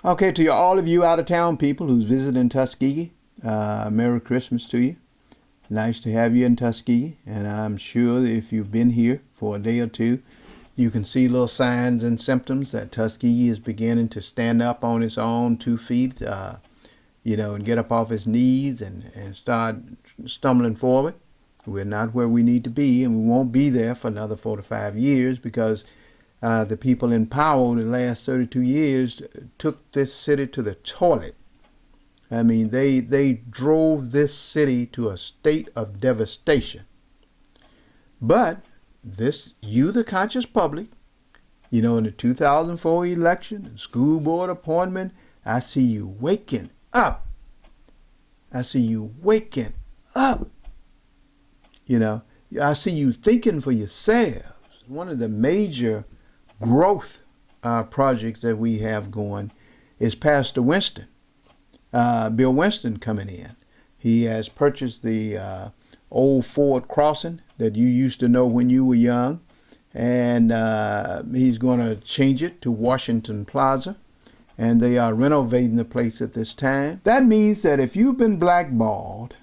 Okay, to all of you out-of-town people who's visiting Tuskegee, Merry Christmas to you. Nice to have you in Tuskegee, and I'm sure if you've been here for a day or two, you can see little signs and symptoms that Tuskegee is beginning to stand up on its own 2 feet, and get up off its knees and start stumbling forward. We're not where we need to be, and we won't be there for another 4 to 5 years because the people in power over the last 32 years took this city to the toilet. I mean, they drove this city to a state of devastation. But you, the conscious public, in the 2004 election and school board appointment, I see you waking up. I see you waking up. I see you thinking for yourselves. One of the major growth projects that we have going is Pastor Winston, Bill Winston coming in. He has purchased the old Ford Crossing that you used to know when you were young, and he's going to change it to Washington Plaza, and they are renovating the place at this time. That means that if you've been blackballed,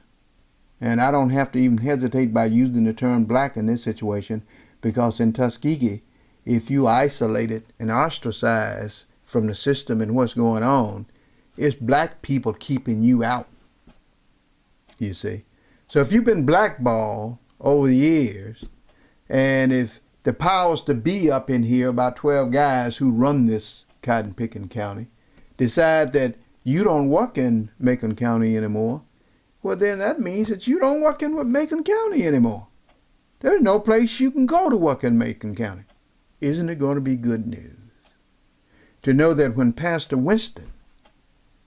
and I don't have to even hesitate by using the term black in this situation, because in Tuskegee, if you isolated and ostracized from the system and what's going on, it's black people keeping you out, you see. So if you've been blackballed over the years, and if the powers to be up in here, about 12 guys who run this cotton-picking county, decide that you don't work in Macon County anymore, well, then that means that you don't work in Macon County anymore. There's no place you can go to work in Macon County. Isn't it going to be good news to know that when Pastor Winston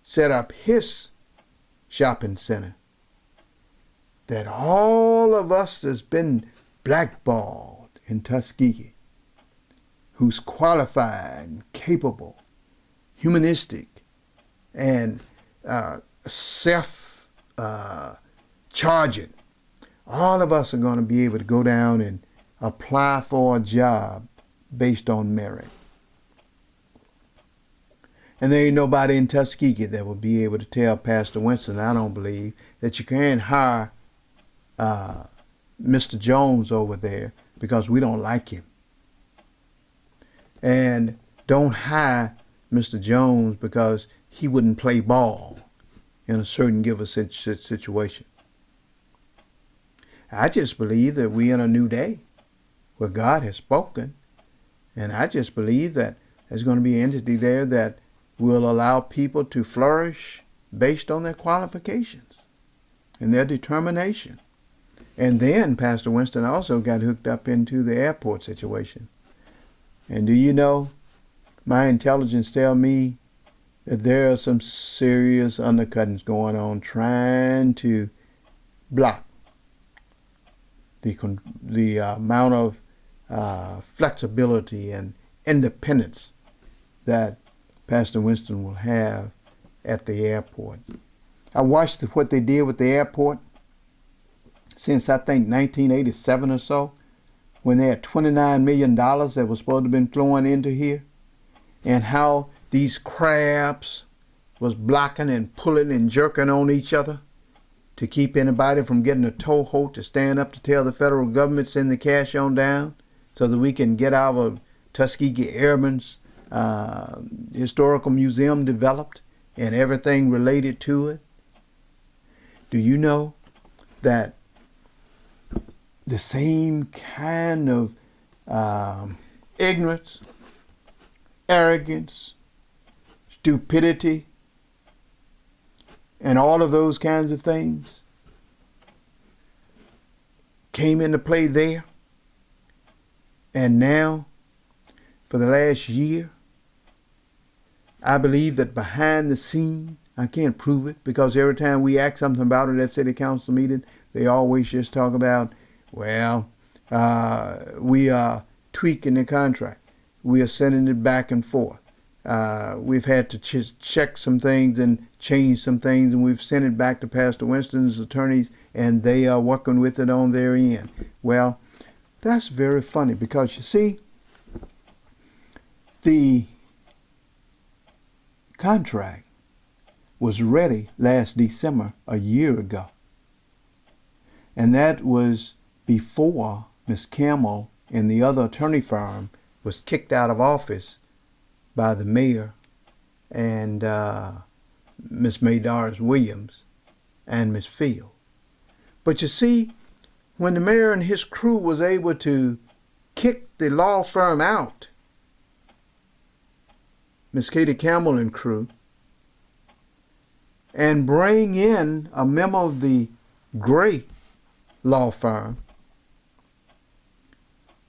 set up his shopping center, that all of us that's been blackballed in Tuskegee, who's qualified and capable, humanistic, and self-charging, all of us are going to be able to go down and apply for a job based on merit. And there ain't nobody in Tuskegee that will be able to tell Pastor Winston, I don't believe, that you can't hire Mr. Jones over there because we don't like him. And don't hire Mr. Jones because he wouldn't play ball in a certain given situation. I just believe that we're in a new day where God has spoken. And I just believe that there's going to be an entity there that will allow people to flourish based on their qualifications and their determination. And then Pastor Winston also got hooked up into the airport situation. And do you know, my intelligence tell me that there are some serious undercuttings going on trying to block the amount of flexibility and independence that Pastor Winston will have at the airport. I watched what they did with the airport since I think 1987 or so, when they had $29 million that was supposed to have been flowing into here, and how these crabs was blocking and pulling and jerking on each other to keep anybody from getting a toehold to stand up to tell the federal government send the cash on down so that we can get our Tuskegee Airmen's historical museum developed and everything related to it. Do you know that the same kind of ignorance, arrogance, stupidity, and all of those kinds of things came into play there? And now, for the last year, I believe that behind the scene, I can't prove it because every time we ask something about it at city council meeting, they always just talk about, well, we are tweaking the contract. We are sending it back and forth. We've had to check some things and change some things, and we've sent it back to Pastor Winston's attorneys, and they are working with it on their end. Well, that's very funny because, you see, the contract was ready last December, a year ago. And that was before Ms. Campbell and the other attorney firm was kicked out of office by the mayor and Ms. Maydoris Williams and Ms. Field. But you see, when the mayor and his crew was able to kick the law firm out, Ms. Katie Campbell and crew, and bring in a member of the Gray law firm,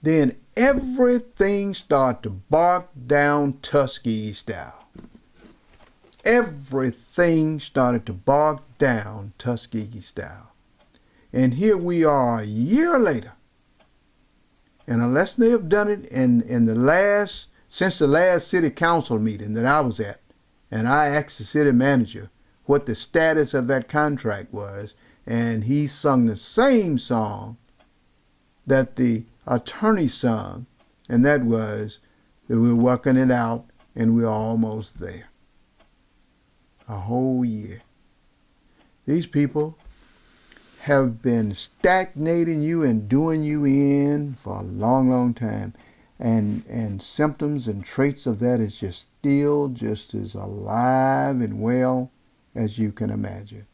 then everything started to bark down Tuskegee style. Everything started to bark down Tuskegee style. And here we are a year later. And unless they have done it since the last city council meeting that I was at, and I asked the city manager what the status of that contract was, and he sung the same song that the attorney sung, and that was that we're working it out and we're almost there. A whole year. These people have been stagnating you and doing you in for a long, long time. And symptoms and traits of that is just still just as alive and well as you can imagine.